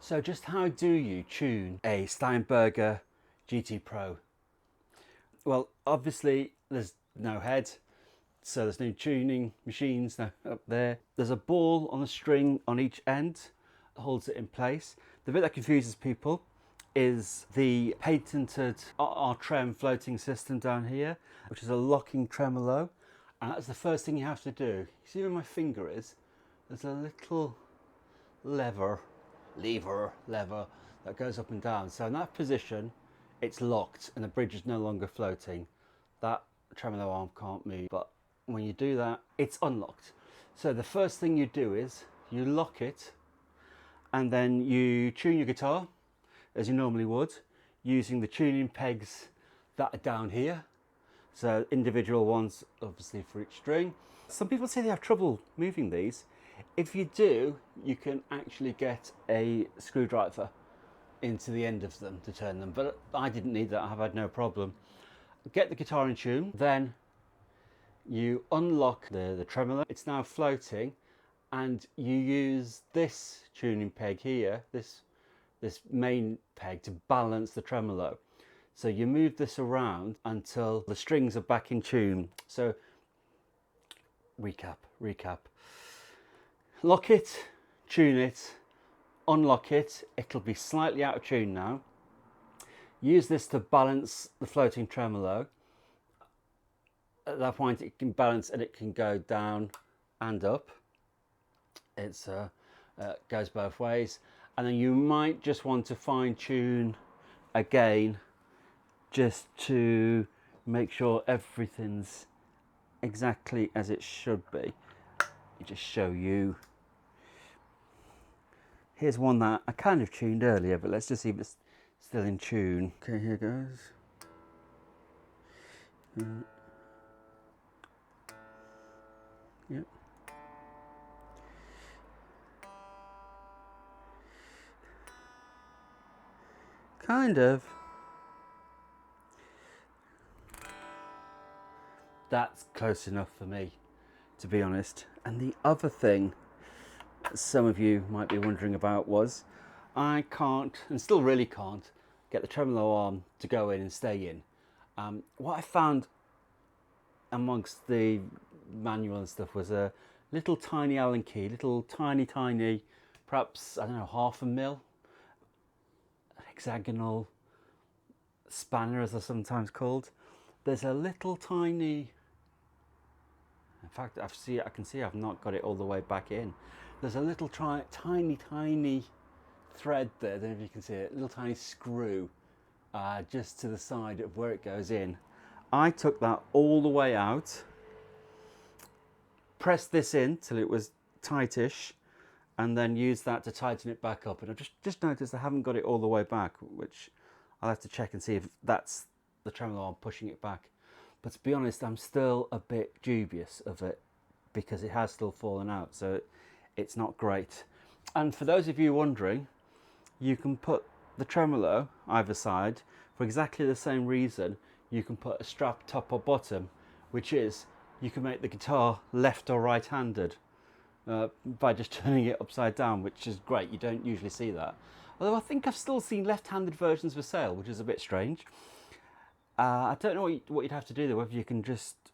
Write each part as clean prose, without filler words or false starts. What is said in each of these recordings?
So just how do you tune a Steinberger GT-Pro? Well, obviously there's no head, so there's no tuning machines up there. There's a ball on a string on each end that holds it in place. The bit that confuses people is the patented R-Trem floating system down here, which is a locking tremolo. And that's the first thing you have to do. You see where my finger is? There's a little lever that goes up and down. So in that position, it's locked and the bridge is no longer floating. That tremolo arm can't move. But when you do that, it's unlocked. So the first thing you do is you lock it, and then you tune your guitar as you normally would, using the tuning pegs that are down here. So individual ones, obviously, for each string. Some people say they have trouble moving these. If you do, you can actually get a screwdriver into the end of them to turn them, but I didn't need that. I've had no problem. Get the guitar in tune, then you unlock the tremolo. It's now floating, and you use this tuning peg here, this main peg, to balance the tremolo. So you move this around until the strings are back in tune. So recap. Lock it, tune it, unlock it. It'll be slightly out of tune now. Use this to balance the floating tremolo. At that point it can balance and it can go down and up. It goes both ways. And then you might just want to fine tune again, just to make sure everything's exactly as it should be. Let me just show you. Here's one that I kind of tuned earlier, but let's just see if it's still in tune. Okay, here goes. Yep. Kind of. That's close enough for me, to be honest. And the other thing some of you might be wondering about was, I can't, and still really can't, get the tremolo arm to go in and stay in. What I found amongst the manual and stuff was a little tiny Allen key, little tiny, perhaps, I don't know, 1/2 mil, hexagonal spanner as they're sometimes called. There's a little tiny, in fact I can see I've not got it all the way back in. There's a little tiny thread there, I don't know if you can see it, a little tiny screw just to the side of where it goes in. I took that all the way out, pressed this in till it was tightish, and then used that to tighten it back up. And I've just noticed I haven't got it all the way back, which I'll have to check and see if that's the tremolo arm pushing it back. But to be honest, I'm still a bit dubious of it because it has still fallen out, so it's not great. And for those of you wondering, you can put the tremolo either side for exactly the same reason. You can put a strap top or bottom, which is you can make the guitar left or right-handed by just turning it upside down, which is great. You don't usually see that. Although I think I've still seen left-handed versions for sale, which is a bit strange. I don't know what you'd have to do there, whether you can just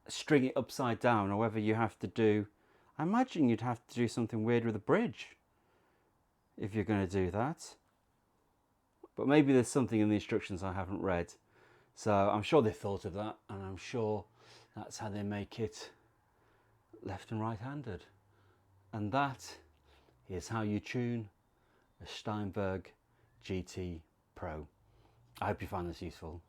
string it upside down or whether you have to do, I imagine you'd have to do something weird with a bridge if you're going to do that. But maybe there's something in the instructions I haven't read. So I'm sure they thought of that, and I'm sure that's how they make it left and right-handed. And that is how you tune a Steinberger GT-Pro. I hope you found this useful.